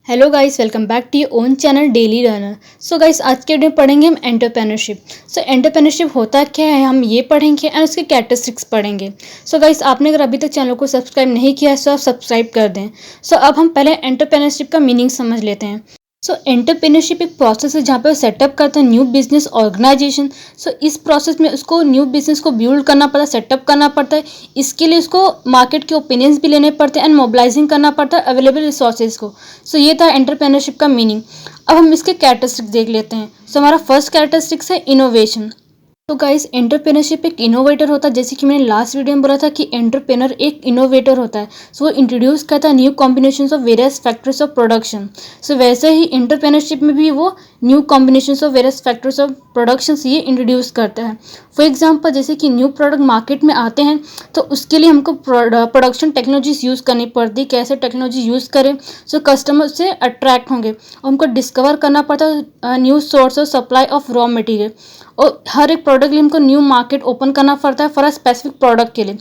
Hello guys, welcome back to your own channel daily learner. So guys, आज के video में पढ़ेंगे हम एंटरप्रेन्योरशिप। सो एंटरप्रेन्योरशिप होता क्या है हम ये पढ़ेंगे और उसके कैरेक्टरिस्टिक्स पढ़ेंगे। सो गाइस, आपने अगर अभी तक चैनल को सब्सक्राइब नहीं किया है तो आप सब्सक्राइब कर दें। सो अब हम पहले एंटरप्रेन्योरशिप का मीनिंग समझ लेते हैं। सो एंटरप्रेन्योरशिप एक प्रोसेस है जहाँ पे वो सेटअप करता है न्यू बिजनेस ऑर्गेनाइजेशन। सो इस प्रोसेस में उसको न्यू बिजनेस को बिल्ड करना पड़ता है, सेटअप करना पड़ता है। इसके लिए उसको मार्केट के ओपिनियंस भी लेने पड़ते हैं एंड मोबिलाइजिंग करना पड़ता है अवेलेबल रिसोर्सेज को। सो ये था एंटरप्रेन्योरशिप का मीनिंग। अब हम इसके कैरेक्टरिस्टिक्स देख लेते हैं। सो हमारा फर्स्ट कैरेक्टरिस्टिक्स है इनोवेशन। तो गाइस, एंटरप्रेन्योरशिप एक इनोवेटर होता है। जैसे कि मैंने लास्ट वीडियो में बोला था कि एंटरप्रेन्योर एक इनोवेटर होता है। सो वो इंट्रोड्यूस करता है new combinations of various factors of production. So वैसे ही एंटरप्रेन्योरशिप में भी वो new combinations of various factors of production ये इंट्रोड्यूस करता है। फॉर एग्जाम्पल, जैसे कि न्यू प्रोडक्ट मार्केट में आते हैं तो उसके लिए हमको प्रोडक्शन टेक्नोलॉजीज यूज़ करनी पड़ती है। कैसे टेक्नोलॉजी यूज़ करें सो कस्टमर से अट्रैक्ट होंगे, और हमको डिस्कवर करना पड़ता है new source of supply of raw material. और हर एक प्रोडक्ट के लिए हमको न्यू मार्केट ओपन करना पड़ता है फॉर अ स्पेसिफिक प्रोडक्ट के लिए।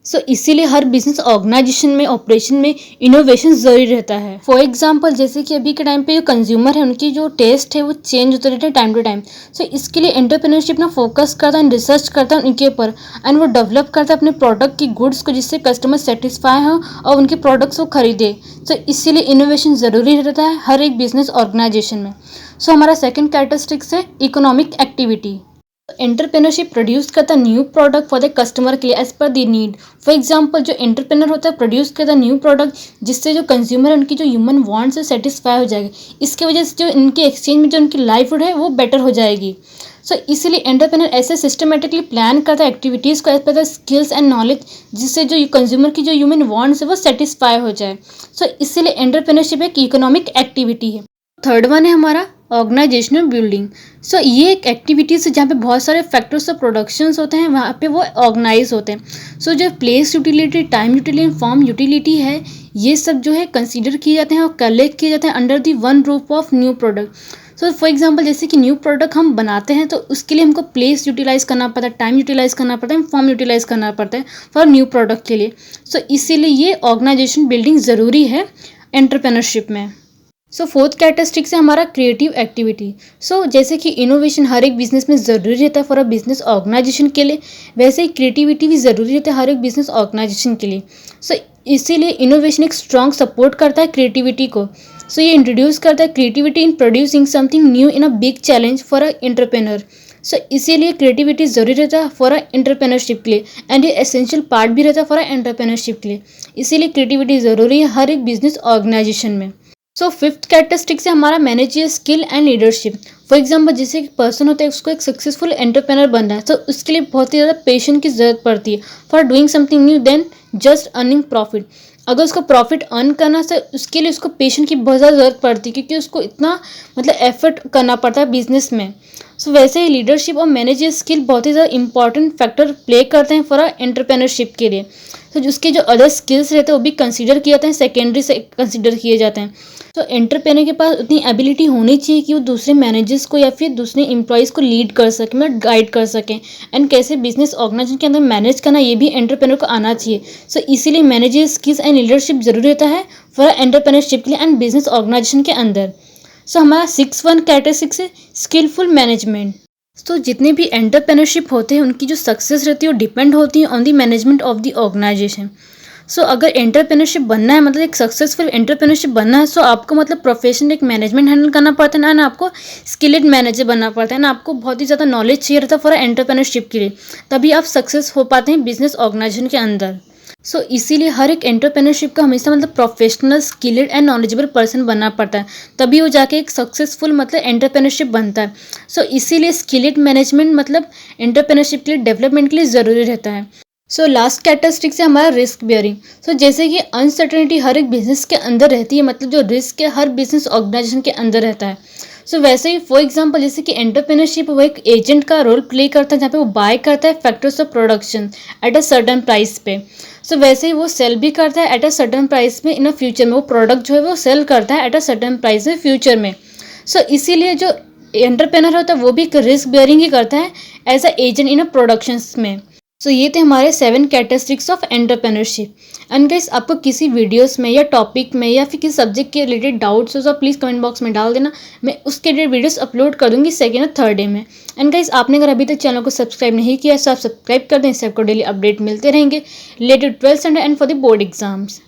सो इसीलिए हर बिजनेस ऑर्गेनाइजेशन में ऑपरेशन में इनोवेशन जरूरी रहता है। फॉर एग्जांपल, जैसे कि अभी के टाइम पे जो कंज्यूमर है उनकी जो टेस्ट है वो चेंज होते रहते हैं टाइम टू टाइम। सो इसके लिए एंटरप्रेन्योरशिप ना फोकस करता है, रिसर्च करता है उनके ऊपर, एंड वो डेवलप करता है अपने प्रोडक्ट की गुड्स को जिससे कस्टमर सेटिस्फाई हो और उनके प्रोडक्ट्स को खरीदे। सो इसीलिए इनोवेशन ज़रूरी रहता है हर एक बिजनेस ऑर्गेनाइजेशन में। सो हमारा सेकेंड कैरेक्टरिस्टिक्स है इकोनॉमिक एक्टिविटी। एंटरप्रेन्योरशिप प्रोड्यूस करता है new product for the customer के लिए as per the need. For example, जो एंटरप्रेन्योर होता है प्रोड्यूस करता है न्यू प्रोडक्ट जिससे जो कंज्यूमर है उनकी जो ह्यूमन वांट्स है सेटिस्फाई हो जाएगी। इसके वजह से जो इनके एक्सचेंज में जो उनकी लाइवहुड है वो बेटर हो जाएगी। सो इसीलिए एंटरप्रेन्योर ऐसे सिस्टमेटिकली प्लान करता है एक्टिविटीज़ को as per the skills and knowledge जिससे जो कंज्यूमर की जो ह्यूमन वांट्स है वो सेटिस्फाई हो जाए। सो इसीलिए एंटरप्रेन्योरशिप एक इकोनॉमिक एक्टिविटी है। थर्ड वन है हमारा ऑर्गेनाइजेशनल बिल्डिंग। सो ये एक एक्टिविटीज़ है जहाँ पे बहुत सारे फैक्टर्स ऑफ प्रोडक्शंस होते हैं, वहाँ पे वो ऑर्गेनाइज होते हैं। सो जो place utility, time utility, form utility है, ये सब जो है कंसीडर किए जाते हैं और कलेक्ट किए जाते हैं under the one roof of new product. So for example, जैसे कि न्यू प्रोडक्ट हम बनाते हैं तो उसके लिए हमको प्लेस यूटिलाइज करना पड़ता है, टाइम यूटिलाइज करना पड़ता है, फॉर्म यूटिलाइज करना पड़ता है फॉर न्यू प्रोडक्ट के लिए। सो इसीलिए ये ऑर्गेनाइजेशन बिल्डिंग ज़रूरी है एंटरप्रेन्योरशिप में। सो फोर्थ कैरेक्टरिस्टिक्स है हमारा क्रिएटिव एक्टिविटी। सो जैसे कि इनोवेशन हर एक बिजनेस में ज़रूरी रहता है फॉर अ बिजनेस ऑर्गेनाइजेशन के लिए, वैसे ही क्रिएटिविटी भी ज़रूरी रहता है हर एक बिजनेस ऑर्गेनाइजेशन के लिए। सो इसीलिए इनोवेशन एक स्ट्रॉन्ग सपोर्ट करता है क्रिएटिविटी को। सो ये इंट्रोड्यूस करता है creativity in producing something new in a big challenge for a entrepreneur. So इसीलिए क्रिएटिविटी ज़रूरी रहता है फॉर अ एंटरप्रेन्योरशिप के लिए, एंड ये एसेंशियल पार्ट भी रहता है फॉर अ एंटरप्रेन्योरशिप के लिए। इसीलिए क्रिएटिविटी ज़रूरी है हर एक बिजनेस ऑर्गेनाइजेशन में। सो फिफ्थ कैरेक्टरिस्टिक्स है हमारा manager skill and leadership. For example, जैसे एक पर्सन होता है उसको एक सक्सेसफुल एंटरप्रेन्योर बनना है तो उसके लिए बहुत ही ज़्यादा पेशेंस की ज़रूरत पड़ती है for doing something new then just earning profit. अगर उसको प्रॉफिट अर्न करना है तो उसके लिए उसको पेशेंस की बहुत ज़्यादा ज़रूरत पड़ती है क्योंकि उसको इतना एफर्ट करना पड़ता है बिजनेस में। सो वैसे ही लीडरशिप और मैनेजर स्किल बहुत ही ज़्यादा इंपॉर्टेंट फैक्टर प्ले करते हैं फॉर अ एंटरप्रेन्योरशिप के लिए। तो उसके जो अदर स्किल्स रहते हैं वो भी कंसीडर किए जाते हैं, सेकेंडरी से कंसीडर किए जाते हैं। तो एंटरप्रेन्योर के पास उतनी एबिलिटी होनी चाहिए कि वो दूसरे मैनेजर्स को या फिर दूसरे एम्प्लॉयज़ को लीड कर सकें, मतलब गाइड कर सकें, एंड कैसे बिजनेस ऑर्गेनाइजेशन के अंदर मैनेज करना ये भी एंटरप्रेन्योर को आना चाहिए। सो इसीलिए मैनेजर स्किल्स एंड लीडरशिप जरूरी रहता है फॉर एंटरप्रेन्योरशिप के लिए एंड बिजनेस ऑर्गेनाइजेशन के अंदर। सो हमारा 6th कैरेक्टरिस्टिक्स है स्किलफुल मैनेजमेंट। तो जितने भी एंटरप्रेन्योरशिप होते हैं उनकी जो सक्सेस रहती है वो डिपेंड होती है on the management of the organisation. So अगर एंटरप्रेन्योरशिप बनना है, मतलब एक सक्सेसफुल एंटरप्रेन्योरशिप बनना है, सो आपको प्रोफेशनल एक मैनेजमेंट हैंडल करना पड़ता है ना, आपको स्किल्ड मैनेजर बनना पड़ता है ना, आपको बहुत ही ज़्यादा नॉलेज चाहिए रहता है फॉर एंटरप्रेन्योरशिप के लिए, तभी आप सक्सेस हो पाते हैं बिजनेस ऑर्गेनाइजेशन के अंदर। सो इसीलिए हर एक एंटरप्रेन्योरशिप का हमेशा professional skilled and knowledgeable person बनना पड़ता है, तभी वो जाके एक सक्सेसफुल एंटरप्रेन्योरशिप बनता है। सो इसीलिए स्किल्ड मैनेजमेंट एंटरप्रेन्योरशिप के लिए, डेवलपमेंट के लिए ज़रूरी रहता है। सो लास्ट कैरेक्टरिस्टिक्स है हमारा रिस्क बियरिंग। सो जैसे कि अनसर्टेनिटी हर एक बिजनेस के अंदर रहती है, जो रिस्क है हर बिजनेस ऑर्गेनाइजेशन के अंदर रहता है। सो वैसे ही फॉर एग्जांपल, जैसे कि एंटरप्रेन्योरशिप वो एक एजेंट का रोल प्ले करता है जहाँ पे वो बाय करता है factors of production at a certain price पे। सो वैसे ही वो सेल भी करता है एट अ सर्टन प्राइस में इन अ फ्यूचर में, वो प्रोडक्ट जो है वो सेल करता है एट अ सर्टन प्राइस में फ्यूचर में। सो इसीलिए जो एंटरप्रेन्योर होता है वो भी रिस्क बियरिंग ही करता है as a agent in a productions में। सो ये थे हमारे 7 characteristics of entrepreneurship. And guys आपको किसी वीडियोस में या टॉपिक में या फिर किसी सब्जेक्ट के रिलेटेड डाउट्स हो तो प्लीज़ कमेंट बॉक्स में डाल देना। मैं उसके रिलेटेड वीडियोस अपलोड कर दूंगी सेकेंड और थर्ड डे में। एंड गाइस आपने अगर अभी तक चैनल को सब्सक्राइब नहीं किया तो आप सब्सक्राइब कर दें, इससे आपको डेली अपडेट मिलते रहेंगे related 12th standard and for the board exams.